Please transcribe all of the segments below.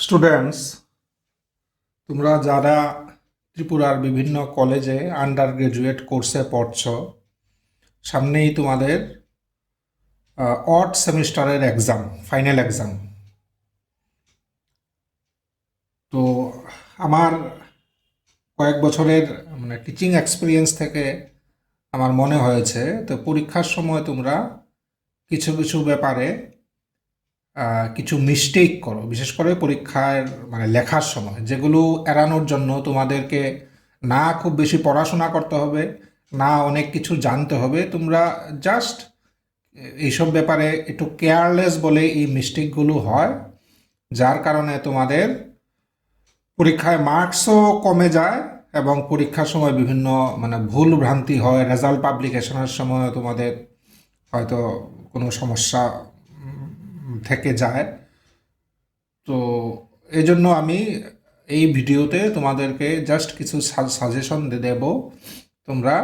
Students, তোমরা যারা ত্রিপুরার বিভিন্ন কলেজে আন্ডার গ্রাজুয়েট কোর্সে পড়ছো, সামনেই তোমাদের অড সেমিস্টারের এক্সাম, ফাইনাল এক্সাম। তো আমার কয়েক বছরের টিচিং এক্সপিরিয়েন্স থেকে আমার মনে হয়েছে, তো পরীক্ষার সময় তোমরা কিছু কিছু ব্যাপারে কিছু মিস্টেক করো, বিশেষ করে পরীক্ষার লেখার সময়, যেগুলো এড়ানোর জন্য তোমাদেরকে না খুব বেশি পড়াশোনা করতে হবে, না অনেক কিছু জানতে হবে। তোমরা জাস্ট এইসব ব্যাপারে একটু কেয়ারলেস বলে এই মিস্টেকগুলো হয়, যার কারণে তোমাদের পরীক্ষায় মার্কসও কমে যায় এবং পরীক্ষার সময় বিভিন্ন ভুল ভ্রান্তি হয়। রেজাল্ট পাবলিকেশনের সময় তোমাদের হয়তো কোনো সমস্যা থেকে যায়। তো এই জন্য আমি এই ভিডিওতে তোমাদেরকে জাস্ট কিছু সাজেশন দেব। তোমরা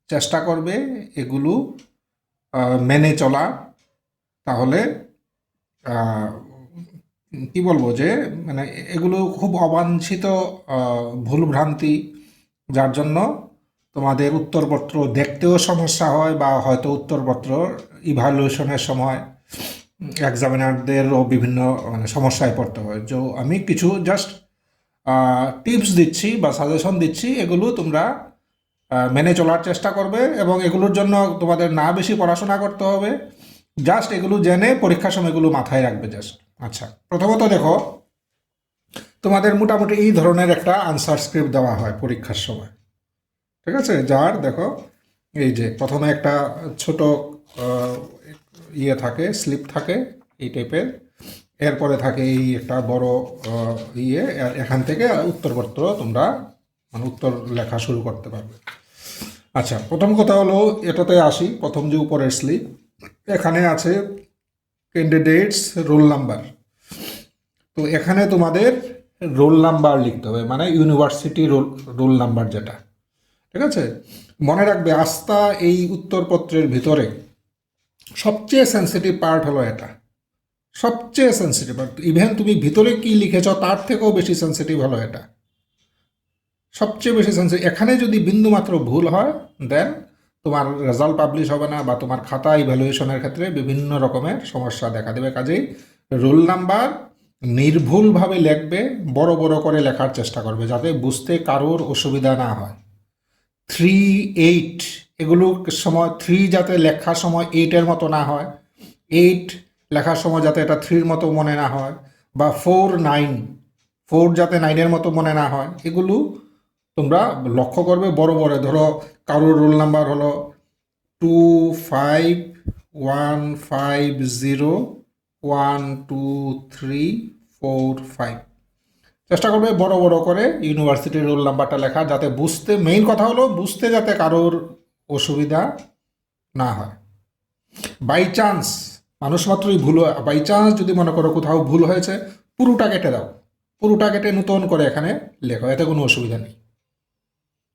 চেষ্টা করবে এগুলো মেনে চলা, তাহলে কি বলবো যে এগুলো খুব অবাঞ্ছিত ভুলভ্রান্তি, যার জন্য তোমাদের উত্তরপত্র দেখতেও সমস্যা হয়, বা হয়তো উত্তরপত্র ইভ্যালুয়েশনের সময় এক্সামিনারদেরও বিভিন্ন সমস্যায় পড়তে হয়। তো আমি কিছু জাস্ট টিপস দিচ্ছি বা সাজেশন দিচ্ছি, এগুলো তোমরা মেনে চলার চেষ্টা করবে, এবং এগুলোর জন্য তোমাদের না বেশি পড়াশোনা করতে হবে। জাস্ট এগুলো জেনে পরীক্ষার সময় এগুলো মাথায় রাখবে জাস্ট। আচ্ছা, প্রথমত দেখো, তোমাদের মোটামুটি এই ধরনের একটা আনসার স্ক্রিপ্ট দেওয়া হয় পরীক্ষার সময়, ঠিক আছে? যার দেখো, এই যে প্রথমে একটা ছোট ইয়ে থাকে, স্লিপ থাকে এই টাইপের, এরপরে থাকে এই একটা বড় ইয়ে, এখান থেকে উত্তরপত্র তোমরা উত্তর লেখা শুরু করতে পারবে। আচ্ছা, প্রথম কথা হলো, এটাতে আসি। প্রথম যে উপরের স্লিপ, এখানে আছে ক্যান্ডিডেটস রোল নাম্বার। তো এখানে তোমাদের রোল নাম্বার লিখতে হবে, মানে ইউনিভার্সিটি রোল নাম্বার যেটা, ঠিক আছে? মনে রাখবে, আস্থা এই উত্তরপত্রের ভিতরে সবচেয়ে সেন্সিটিভ পার্ট হলো এটা, সবচেয়ে সেন্সিটিভ পার্ট। ইভেন তুমি ভিতরে কি লিখেছ তার থেকেও বেশি সেন্সিটিভ হলো এটা, সবচেয়ে বেশি সেন্সিটিভ। এখানে যদি বিন্দুমাত্র ভুল হয়, দেন তোমার রেজাল্ট পাবলিশ হবে না, বা তোমার খাতা ইভ্যালুয়েশনের ক্ষেত্রে বিভিন্ন রকমের সমস্যা দেখা দেবে। কাজেই রোল নাম্বার নির্ভুলভাবে লিখবে, বড় বড় করে লেখার চেষ্টা করবে, যাতে বুঝতে কারোর অসুবিধা না হয়। 3, 8 এগুলো সময় 3 যাতে লেখার সময় 8-এর মতো না হয়, 8 লেখার সময় যাতে এটা 3-র মতো মনে না হয়, বা 4 যাতে 9-এর মতো মনে না হয়, এগুলো তোমরা লক্ষ্য করবে। বড় বড় ধরো, কারোর রোল নাম্বার হলো 2515012345, চেষ্টা করবে বড় বড় করে ইউনিভার্সিটির রোল নাম্বারটা লেখা, যাতে বুঝতে, মেইন কথা হলো বুঝতে যাতে কারোর অসুবিধা না হয়। বাই চান্স, মানুষ মাত্রই ভুল হয়, বাই চান্স যদি মনে করো কোথাও ভুল হয়েছে, পুরোটা কেটে দাও, পুরোটা কেটে নতুন করে এখানে লেখো, এতে কোনো অসুবিধা নেই,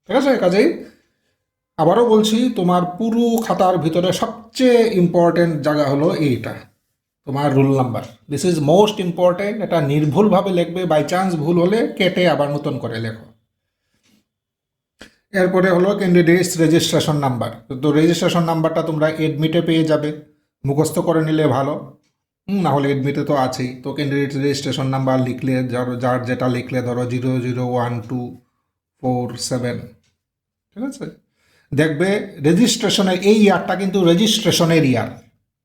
ঠিক আছে? কাজেই আবারও বলছি, তোমার পুরো খাতার ভিতরে সবচেয়ে ইম্পর্টেন্ট জায়গা হলো এইটা, তোমার roll number. This is most important. এটা নির্ভুলভাবে লিখবে, বাই চান্স ভুল হলে কেটে আবার নতুন করে লেখো। এরপরে হলো ক্যান্ডিডেটস রেজিস্ট্রেশন নাম্বার। তো রেজিস্ট্রেশন নাম্বারটা তোমরা এডমিটে পেয়ে যাবে, মুখস্থ করে নিলে ভালো, না হলে এডমিটে তো আছেই। তো ক্যান্ডিডেট রেজিস্ট্রেশন নাম্বার লিখলে, যার যেটা লিখলে, ধরো 001247, ঠিক আছে? দেখবে রেজিস্ট্রেশনের এই ইয়ারটা কিন্তু রেজিস্ট্রেশনের ইয়ার।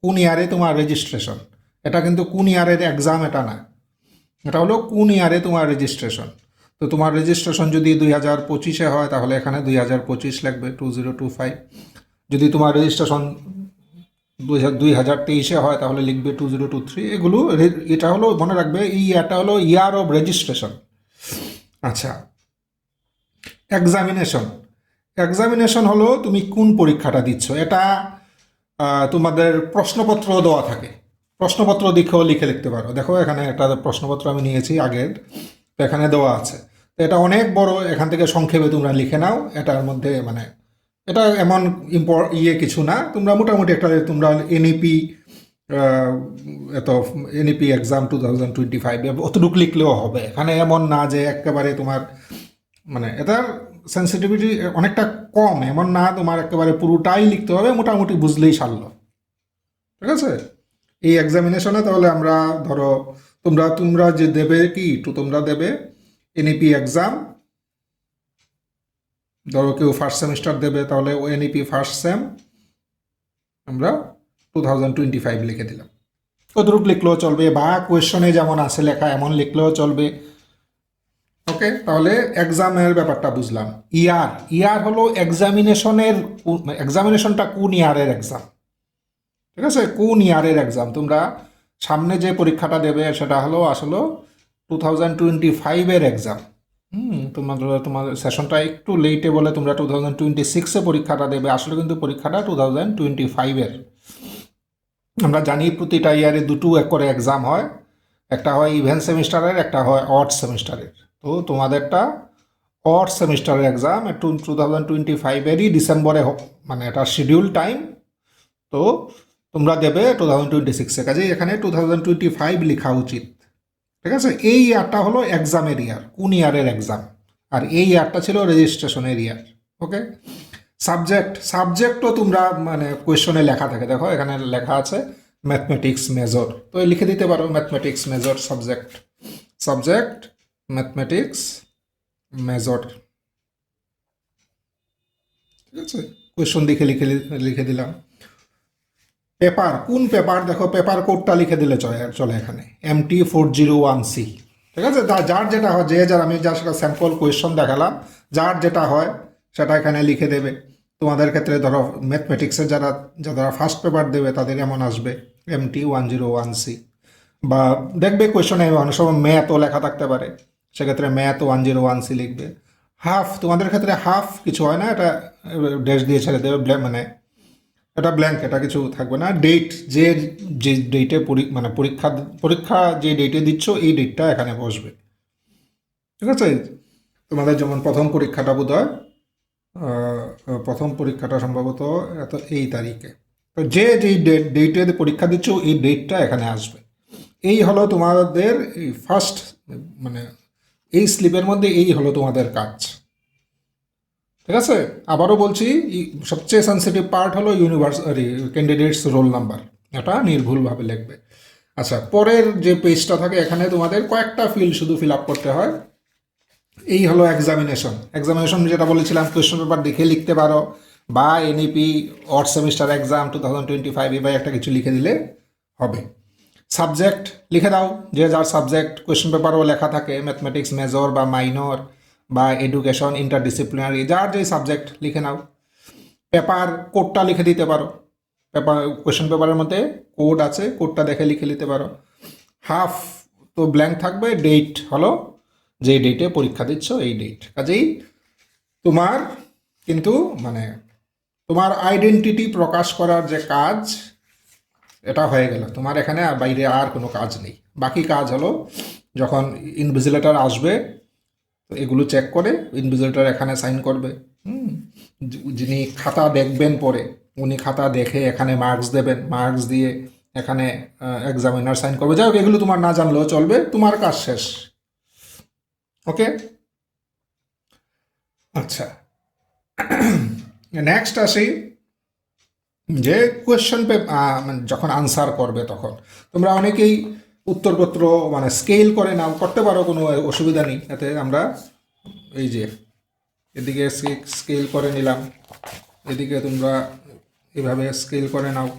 কোন ইয়ারে তোমার রেজিস্ট্রেশন, এটা কিন্তু কোন ইয়ারের এক্সাম এটা না, এটা হলো কোন ইয়ারে তোমার রেজিস্ট্রেশন। তো তোমার রেজিস্ট্রেশন যদি 2025-এ হয়, তাহলে এখানে 2025 লিখবে, 2025। যদি তোমার রেজিস্ট্রেশন 2023-এ হয়, তাহলে লিখবে 2023। এগুলো এটা হলো, মনে রাখবে, এই ইয়ারটা হলো ইয়ার অফ রেজিস্ট্রেশন। আচ্ছা, এক্সামিনেশন। এক্সামিনেশন হলো তুমি কোন পরীক্ষাটা দিচ্ছ, এটা তোমাদের প্রশ্নপত্র দেওয়া থাকে, প্রশ্নপত্র দেখেও লিখতে পারো। দেখো, এখানে একটা প্রশ্নপত্র আমি নিয়েছি আগের, তো এখানে দেওয়া আছে। তো এটা অনেক বড়, এখান থেকে সংক্ষেপে তোমরা লিখে নাও। এটার মধ্যে এটা এমন কিছু না, তোমরা মোটামুটি একটা তোমরা এনইপি আহ, এত এনইপি এক্সাম 2025 অতটুকু লিখলেও হবে। এখানে এমন না যে একেবারে তোমার মানে এটার সেন্সিটিভিটি অনেকটা কম, এমন না তোমার একেবারে পুরোটাই লিখতে হবে, মোটামুটি বুঝলেই সারলো। ঠিক আছে, এই এক্সামিনেশনে তাহলে আমরা ধরো তোমরা তোমরা যে দেবে কি তোমরা দেবে এনইপি এক্সাম। ধরো কেউ ফার্স্ট সেমিস্টার দেবে, তাহলে ও এনইপি ফার্স্ট সেম আমরা 2025 লিখে দিলাম। কতটুকু লিখলেও চলবে, বা কোয়েশনে যেমন আছে লেখা এমন লিখলেও চলবে। ওকে, তাহলে এক্সামের ব্যাপারটা বুঝলাম। ইয়ার ইয়ার হলো এক্সামিনেশনটা কোন ইয়ারের এক্সাম। ঠিক আছে, কোন ইয়ারের এক্সাম তোমরা সামনে যে পরীক্ষাটা দেবে সেটা হলো আসলে 2025-এর এক্সাম। তোমাদের সেশনটা একটু লেটে বলে তোমরা 2026-এ পরীক্ষাটা দেবে, আসলে কিন্তু পরীক্ষাটা 2025-এর। আমরা জানি প্রতিটা ইয়ারে দুটো এক করে এক্সাম হয়, একটা হয় ইভেন সেমিস্টারের, একটা হয় অড সেমিস্টারের। তো তোমাদেরটা অড সেমিস্টারের এক্সাম একটু 2025-এরই ডিসেম্বরে মানে এটা শিডিউল টাইম। তো তোমরা দেবে 2026-এ, কাজেই এখানে 2025 লেখা উচিত। ঠিক আছে, এই ইয়ারটা হলো এক্সামের ইয়ার, কোন ইয়ারের এক্সাম। আর এই ইয়ারটা ছিল রেজিস্ট্রেশনের ইয়ার। ওকে, সাবজেক্টও তোমরা মানে কোয়েশনে লেখা থাকে, দেখো এখানে লেখা আছে ম্যাথমেটিক্স মেজর, তো লিখে দিতে পারো mathematics major subject mathematics major. ঠিক আছে, কোয়েশন লিখে লিখে লিখে দিলাম। পেপার কোন পেপার, দেখো পেপার কোডটা লিখে দিলে চলে এখানে MT401C। ঠিক আছে, যার যেটা হয়, আমি যার সেটা স্যাম্পল কোয়েশন দেখালাম, যার যেটা হয় সেটা এখানে লিখে দেবে। তোমাদের ক্ষেত্রে ধরো ম্যাথমেটিক্সের যারা ফার্স্ট পেপার দেবে তাদের এমন আসবে MT101C। বা দেখবে কোয়েশনে অনেক সময় ম্যাথও লেখা থাকতে পারে, সেক্ষেত্রে ম্যাথ 101C লিখবে। হাফ, তোমাদের ক্ষেত্রে হাফ কিছু হয় না, এটা ড্যাশ দিয়ে ছেড়ে দেবে, মানে এটা ব্ল্যাঙ্ক, এটা কিছু থাকবে না। ডেট যে যে ডেটে মানে পরীক্ষা যে ডেটে দিচ্ছ এই ডেটটা এখানে বসবে। ঠিক আছে, তোমাদের যেমন প্রথম পরীক্ষাটা বোধ হয় প্রথম পরীক্ষাটা সম্ভবত এই তারিখে, তো যে ডেটে পরীক্ষা দিচ্ছ এই ডেটটা এখানে আসবে। এই হলো তোমাদের এই ফার্স্ট মানে এই স্লিপের মধ্যে এই হলো তোমাদের কাজ। ঠিক আছে, আবারও বলছি, সবচেয়ে সেন্সিটিভ পার্ট হলো ক্যান্ডিডেটস রোল নাম্বার, এটা নির্ভুলভাবে লিখবে। আচ্ছা, পরের যে পেজটা থাকে এখানে তোমাদের কয়েকটা ফিল্ড শুধু ফিল আপ করতে হয়। এই হলো এক্সামিনেশন যেটা বলেছিলাম, কোয়েশ্চন পেপার দেখে লিখতে পারো, বা এনইপি অড সেমিস্টার এক্সাম 2025 এবার একটা কিছু লিখে দিলে হবে। সাবজেক্ট লিখে দাও, যে যার সাবজেক্ট কোয়েশ্চন পেপারও লেখা থাকে, ম্যাথমেটিক্স মেজর বা মাইনর বা এডুকেশন ইন্টারডিসিপ্লিনারি, যার যে সাবজেক্ট লিখে নাও। পেপার কোডটা লিখে দিতে পারো, কোয়েশ্চেন পেপারের মধ্যে কোড আছে, কোডটা দেখে লিখে নিতে পারো। হাফ তো ব্ল্যাঙ্ক থাকবে, ডেট হলো যে ডেটে পরীক্ষা দিচ্ছ এই ডেট। কাজেই তোমার কিন্তু মানে তোমার আইডেন্টিটি প্রকাশ করার যে কাজ এটা হয়ে গেল, তোমার এখানে বাইরে আর কোনো কাজ নেই। বাকি কাজ হলো যখন ইনভিজিলেটর আসবে এগুলো চেক করে ইনভিজিলেটর এখানে সাইন করবে। যিনি খাতা দেখবেন পরে উনি খাতা দেখে এখানে মার্কস দেবেন, মার্কস দিয়ে এখানে এক্সামিনার সাইন করবে। যাই হোক, এগুলো তোমার না জানলেও চলবে, তোমার কাজ শেষ। ওকে, আচ্ছা, নেক্সট আসি যে কোয়েশ্চন যখন আনসার করবে তখন তোমরা অনেকেই উত্তরপত্র মানে স্কেল করে নাও, করতে পারো, কোনো অসুবিধা নেই এতে। আমরা এই যে এদিকে স্কেল করে নিলাম, এদিকে তোমরা এভাবে স্কেল করে নাও।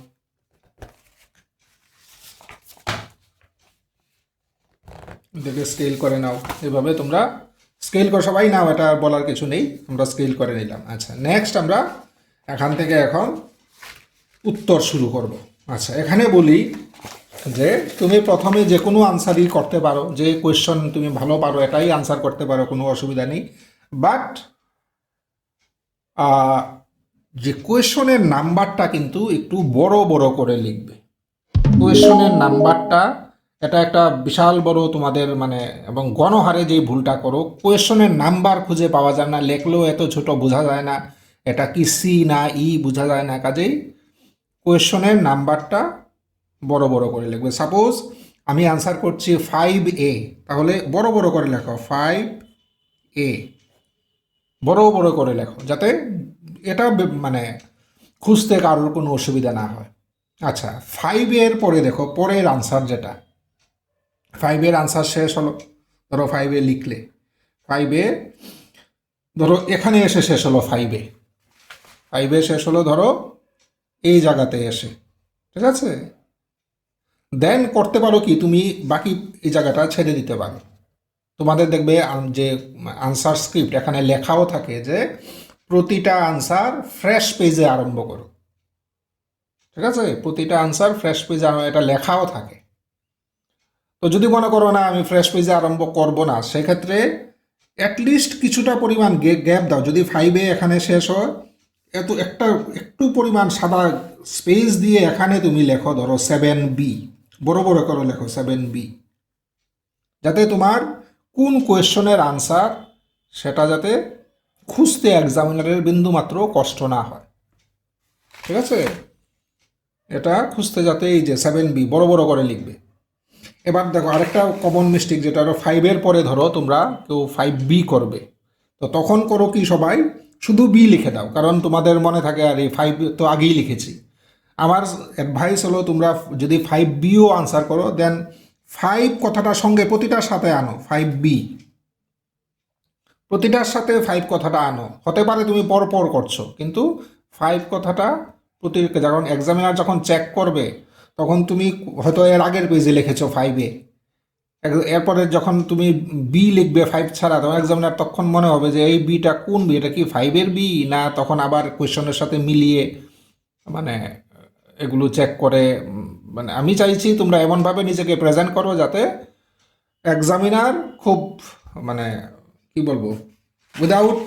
এদিকে স্কেল করে নাও, এভাবে তোমরা স্কেল করে সবাই নাও, এটা বলার কিছু নেই, আমরা স্কেল করে নিলাম। আচ্ছা, নেক্সট আমরা এখান থেকে এখন উত্তর শুরু করব। আচ্ছা, এখানে বলি যে তুমি প্রথমে যে কোনো আনসারই করতে পারো, যে কোয়েশ্চন তুমি ভালো পারো এটাই আনসার করতে পারো, কোনো অসুবিধা নেই। বাট যে কোয়েশ্চনের নাম্বারটা কিন্তু একটু বড় বড় করে লিখবে। কোয়েশ্চনের নাম্বারটা এটা একটা বিশাল বড় তোমাদের মানে, এবং গণহারে যেই ভুলটা করো, কোয়েশ্চনের নাম্বার খুঁজে পাওয়া যায় না, লেখলেও এত ছোট বোঝা যায় না, এটা কি সি না ই বোঝা যায় না। কাজেই কোয়েশ্চনের নাম্বারটা বড় বড় করে লিখবে। সাপোজ আমি আনসার করছি 5A, তাহলে বড় বড় করে লেখো 5A, বড় বড় করে লেখো, যাতে এটা মানে খুঁজতে কারোর কোনো অসুবিধা না হয়। আচ্ছা, 5 এর পরে দেখো পরের আনসার যেটা, 5 এর আনসার শেষ হলো, ধরো 5A লিখলে, 5A ধরো এখানে এসে শেষ হলো, 5A শেষ হলো ধরো এই জায়গাতে এসে, ঠিক আছে? দেন করতে পারো কি, তুমি বাকি এই জায়গাটা ছেড়ে দিতে পারো। তোমাদের দেখবে যে আনসার স্ক্রিপ্ট এখানে লেখাও থাকে যে প্রতিটা আনসার ফ্রেশ পেজে আরম্ভ করো, ঠিক আছে? প্রতিটা আনসার ফ্রেশ পেজে এটা লেখাও থাকে। তো যদি মনে করো না আমি ফ্রেশ পেজে আরম্ভ করব না, সেক্ষেত্রে অ্যাটলিস্ট কিছুটা পরিমাণ গ্যাপ দাও। যদি 5A এখানে শেষ হয়, একটু পরিমাণ সাদা স্পেস দিয়ে এখানে তুমি লেখো ধরো 7B, বড় বড় করে লেখো 7B, যাতে তোমার কোন কোয়েশ্চনের আনসার সেটা যাতে খুঁজতে এক্সামিনারের বিন্দুমাত্র কষ্ট না হয়, ঠিক আছে? এটা খুঁজতে যাতে এই যে 7B বড় বড় করে লিখবে। এবার দেখো আরেকটা কমন মিস্টেক, যেটা হলো 5-এর পরে ধরো তোমরা কেউ 5B করবে, তো তখন করো কি, সবাই শুধু বি লিখে দাও, কারণ তোমাদের মনে থাকে আর এই 5 তো আগেই লিখেছি। আমার অ্যাডভাইস হলো তোমরা যদি 5Bও আনসার করো, দেন 5 কথাটার সঙ্গে প্রতিটার সাথে আনো 5B, প্রতিটার সাথে 5 কথাটা আনো। হতে পারে তুমি পর করছো, কিন্তু 5 কথাটা যখন এক্সামিনার যখন চেক করবে, তখন তুমি হয়তো এর আগের পেজে লিখেছো 5A, এরপরে যখন তুমি বি লিখবে 5 ছাড়া, তখন এক্সামিনার তখন মনে হবে যে এই বিটা কোন বি, এটা কি 5-এর বি না, তখন আবার কোয়েশনের সাথে মিলিয়ে মানে এগুলো চেক করে। মানে আমি চাইছি তোমরা এমনভাবে নিজেকে প্রেজেন্ট করো যাতে এক্সামিনার খুব মানে কি বলবো, উইদাউট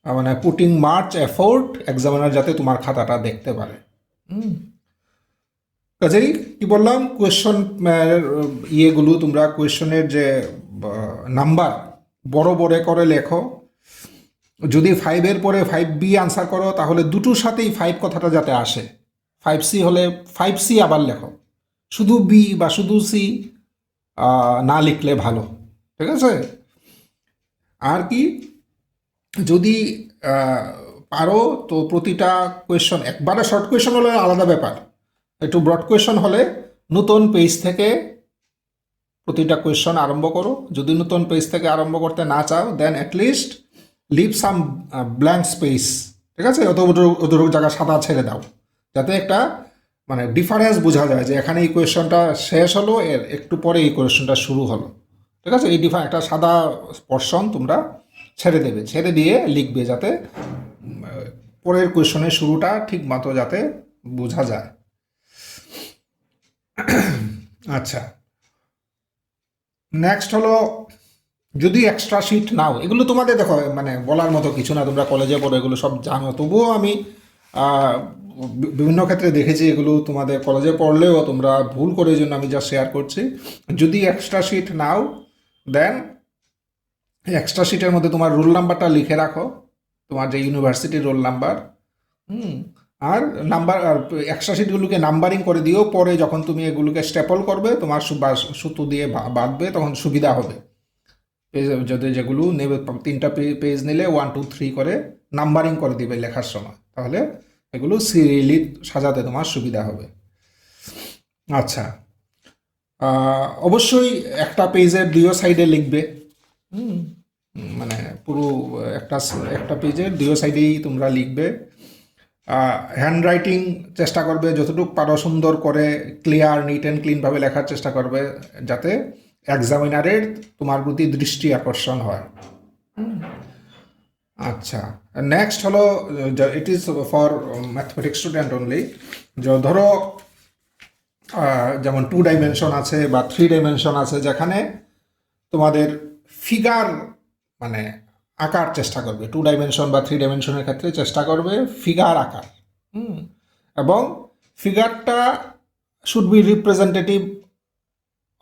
মানে পুটিং মাচ এফোর্ট, এক্সামিনার যাতে তোমার খাতাটা দেখতে পারে। কাজেই কি বললাম, কোয়েশ্চন ইয়েগুলো তোমরা কোয়েশ্চনের যে নাম্বার বড় বড় করে লেখো। যদি 5-এর পরে 5B আনসার করো, তাহলে দুটোর সাথেই 5 কথাটা যাতে আসে। 5C হলে 5C আবার লেখো, শুধু বি বা শুধু সি না লিখলে ভালো, ঠিক আছে? আর কি, যদি পারো তো প্রতিটা কোয়েশ্চন, একবারে শর্ট কোয়েশ্চন হলে আলাদা ব্যাপার, একটু ব্রড কোয়েশ্চন হলে নতুন পেজ থেকে প্রতিটা কোয়েশ্চন আরম্ভ করো। যদি নতুন পেজ থেকে আরম্ভ করতে না চাও, দেন অ্যাটলিস্ট লিভ সাম ব্ল্যাঙ্ক স্পেস, ঠিক আছে? অতটুকু জায়গা সাদা ছেড়ে দাও, যাতে একটা মানে ডিফারেন্স বোঝা যায় যে এখানে এই কোয়েশ্চনটা শেষ হলো, এর একটু পরে এই কোয়েশ্চনটা শুরু হলো, ঠিক আছে? এই একটা সাদা পোর্শন তোমরা ছেড়ে দেবে, ছেড়ে দিয়ে লিখবে, যাতে পরের কোয়েশ্চনের শুরুটা ঠিক মতো যাতে বোঝা যায়। আচ্ছা, নেক্সট হলো, যদি এক্সট্রা শিট নাও, এগুলো তোমাদের দেখো মানে বলার মতো কিছু না, তোমরা কলেজে পড়ো, এগুলো সব জানো। তবুও আমি বিভিন্ন ক্ষেত্রে দেখেছি, এগুলো তোমাদের কলেজে পড়লেও তোমরা ভুল করে, এই জন্য আমি যা শেয়ার করছি। যদি এক্সট্রা শিট নাও, দেন এক্সট্রা শিটের মধ্যে তোমার রোল নাম্বারটা লিখে রাখো, তোমার যে ইউনিভার্সিটির রোল নাম্বার। আর নাম্বার, আর এক্সট্রা শিটগুলোকে নাম্বারিং করে দিও, পরে যখন তুমি এগুলোকে স্টেপল করবে, তোমার সুতো দিয়ে বাঁধবে, তখন সুবিধা হবে। পেজ যদি যেগুলো নেবে, 3টা পেজ নিলে 1 2 3 করে নাম্বারিং করে দিবে লেখার সময়, তাহলে এগুলো সিরিয়ালি সাজাতে তোমার সুবিধা হবে। আচ্ছা, অবশ্যই একটা পেজের দুই সাইডে লিখবে, মানে পুরো একটা পেজের দুই সাইডেই তোমরা লিখবে। হ্যান্ড রাইটিং চেষ্টা করবে যতটুকু পারো সুন্দর করে, ক্লিয়ার, নিট অ্যান্ড ক্লিনভাবে লেখার চেষ্টা করবে, যাতে এক্সামিনারের তোমার প্রতি দৃষ্টি আকর্ষণ হয়। আচ্ছা, নেক্সট হলো, it is for mathematics student only. ধরো যেমন 2 ডাইমেনশন আছে বা 3 ডাইমেনশন আছে, যেখানে তোমাদের ফিগার মানে আঁকার চেষ্টা করবে। 2 ডাইমেনশন বা 3 ডাইমেনশনের ক্ষেত্রে চেষ্টা করবে ফিগার আঁকার, এবং ফিগারটা should be representative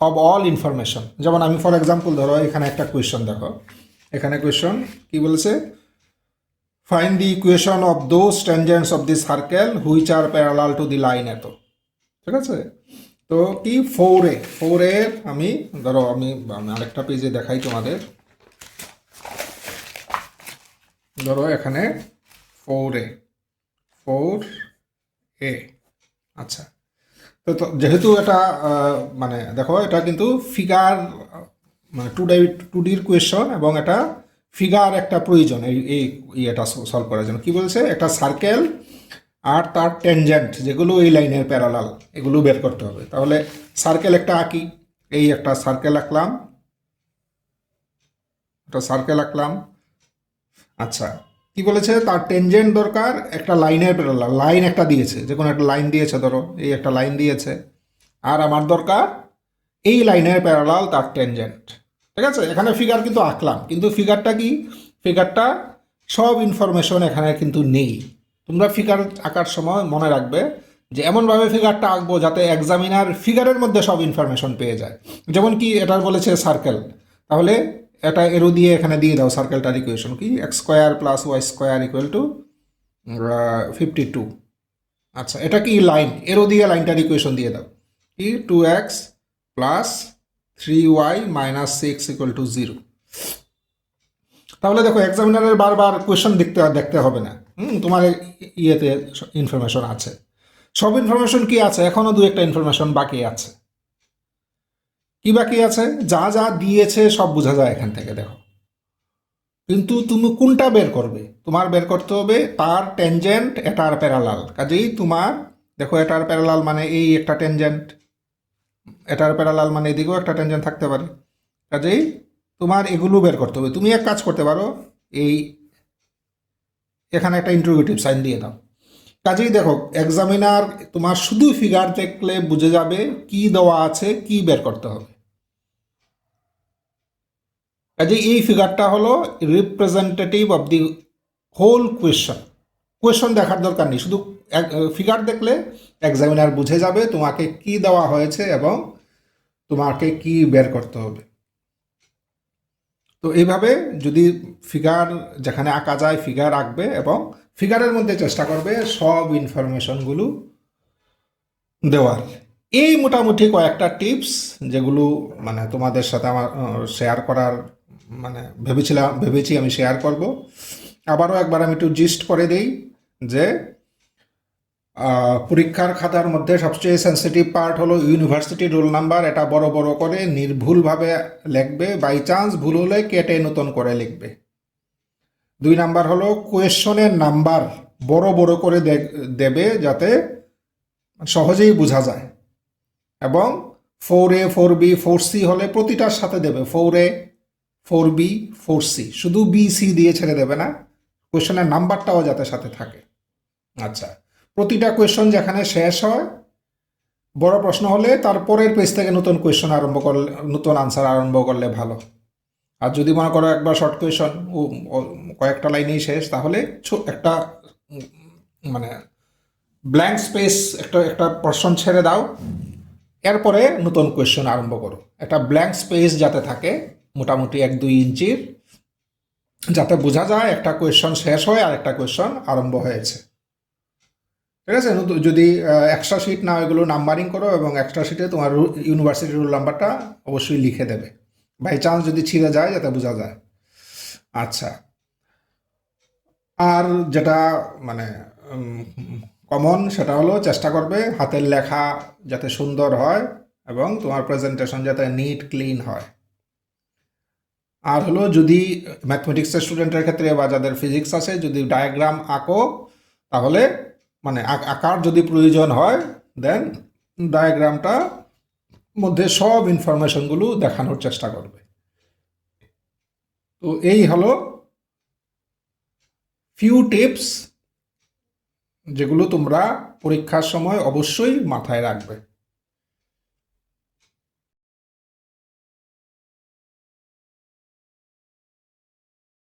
of all information. যেমন আমি ফর এক্সাম্পল ধরো এখানে একটা কোয়েশ্চন দেখো, এখানে কোয়েশ্চন কি বলছে, find the equation of those tangents of this circle which are parallel to the line এত, ঠিক আছে? তো কি 4A আমি ধরো আমি আরেকটা পেজে দেখাই তোমাদের। ধরো এখানে 4A আচ্ছা। যেহেতু এটা মানে দেখো এটা কিন্তু ফিগার, মানে টু ডির কোয়েশন, এবং এটা ফিগার একটা প্রয়োজন এই ইয়েটা সলভ করার জন্য। কি বলছে, একটা সার্কেল আর তার ট্যানজেন্ট যেগুলো এই লাইনের প্যারালাল, এগুলো বের করতে হবে। তাহলে সার্কেল একটা আঁকি, এই একটা সার্কেল আঁকলাম, আচ্ছা। কি বলেছে, তার টেনজেন্ট দরকার একটা লাইনের প্যারালাল, লাইন একটা দিয়েছে, যে কোনো একটা লাইন দিয়েছে, ধরো এই একটা লাইন দিয়েছে, আর আমার দরকার এই লাইনের প্যারালাল তার টেনজেন্ট। ঠিক আছে, এখানে ফিগার কিন্তু আঁকলাম, কিন্তু ফিগারটা কি, ফিগারটা সব ইনফরমেশন এখানে কিন্তু নেই। তোমরা ফিগার আঁকার সময় মনে রাখবে যে এমনভাবে ফিগারটা আঁকবো যাতে এক্সামিনার ফিগারের মধ্যে সব ইনফরমেশন পেয়ে যায়। যেমন কি এটার বলেছে সার্কেল, তাহলে এটা এরো দিয়ে এখানে দিয়ে দাও সার্কেলটার ইকুয়েশন কি, x² + y² = 52। আচ্ছা, এটা কি লাইন, এরো দিয়ে লাইনটার ইকুয়েশন দিয়ে দাও কি 2x + 3y - 6 = 0। তাহলে দেখো এক্সামিনারের বারবার কোয়েশন দেখতে হবে না। তোমার ইয়েতে ইনফরমেশন আছে, সব ইনফরমেশন কি আছে, এখনো দু একটা ইনফরমেশন বাকি আছে। কি বাকি আছে, যা যা দিয়েছে সব বোঝা যায় এখান থেকে দেখো, কিন্তু তুমি কোনটা বের করবে, তোমার বের করতে হবে তার ট্যানজেন্ট এটার প্যারালাল। কাজেই তোমার দেখো এটার প্যারালাল মানে এই একটা ট্যানজেন্ট, এটার প্যারালাল মানে এদিকেও একটা ট্যানজেন্ট থাকতে পারে। কাজেই তোমার এগুলো বের করতে হবে। তুমি এক কাজ করতে পারো, এই এখানে একটা ইন্টারোগেটিভ সাইন দিয়ে দাও। কাজেই দেখো এক্সামিনার তোমার শুধু ফিগার দেখলে বুঝে যাবে কি দেওয়া আছে, কি বের করতে হবে। কাজেই এই ফিগারটা হলো representative of the whole question দেখার দরকার নেই, শুধু ফিগার দেখলে এক্সামিনার বুঝে যাবে তোমাকে কি দেওয়া হয়েছে এবং তোমাকে কি বের করতে হবে। তো এইভাবে যদি ফিগার যেখানে আঁকা যায় ফিগার আঁকবে, এবং ফিগারের মধ্যে চেষ্টা করবে সব ইনফরমেশনগুলো দেওয়ার। এই মোটামুটি কয়েকটা টিপস যেগুলো মানে তোমাদের সাথে আমার শেয়ার করার মানে ভেবেছি আমি শেয়ার করব। আবারও একবার আমি একটু জিস্ট করে দিই যে পরীক্ষার খাতার মধ্যে সবচেয়ে সেন্সিটিভ পার্ট হলো ইউনিভার্সিটি রোল নাম্বার। এটা বড় বড় করে নির্ভুলভাবে লিখবে, বাই চান্স ভুল হলে কেটে নতুন করে লিখবে। 2 নাম্বার হলো কোয়েশনের নাম্বার বড় বড় করে দেবে যাতে সহজেই বোঝা যায়, এবং 4A 4B 4C হলে প্রতিটার সাথে দেবে 4A 4B 4C, শুধু BC দিয়ে ছেড়ে দেবে না, কোয়েশনের নাম্বারটাও যাতে সাথে থাকে। আচ্ছা, প্রতিটা কোয়েশন যেখানে শেষ হয় বড় প্রশ্ন হলে তারপরের পেজ থেকে নতুন কোয়েশন আরম্ভ করলে, নতুন আনসার আরম্ভ করলে ভালো। আর যদি মনে করো একবার শর্ট কোয়েশন কয়েকটা লাইনেই শেষ, তাহলে একটা মানে ব্ল্যাঙ্ক স্পেস একটা পোরশন ছেড়ে দাও, এরপরে নতুন কোয়েশন আরম্ভ করো। একটা ব্ল্যাঙ্ক স্পেস যাতে থাকে মোটামুটি 1-2 ইঞ্চির, যাতে বোঝা যায় একটা কোয়েশন শেষ হয় আর একটা কোয়েশন আরম্ভ হয়েছে। ঠিক আছে, যদি এক্সট্রা শিট না এগুলো নাম্বারিং করো, এবং এক্সট্রা শিটে তোমার ইউনিভার্সিটি রোল নাম্বারটা অবশ্যই লিখে দেবে, বাই চান্স যদি ছিঁড়ে যায় যাতে বোঝা যায়। আচ্ছা, আর যেটা মানে কমন সেটা হলো চেষ্টা করবে হাতের লেখা যাতে সুন্দর হয় এবং তোমার প্রেজেন্টেশন যাতে নিট ক্লিন হয়। আর হলো যদি ম্যাথমেটিক্সের স্টুডেন্টের ক্ষেত্রে বা যাদের ফিজিক্স আছে, যদি ডায়াগ্রাম আঁকো তাহলে মানে আঁকার যদি প্রয়োজন হয় দেন ডায়াগ্রামটা মধ্যে সব ইনফরমেশনগুলো দেখানোর চেষ্টা করবে। তো এই হলো ফিউ টিপস যেগুলো তোমরা পরীক্ষার সময় অবশ্যই মাথায় রাখবে।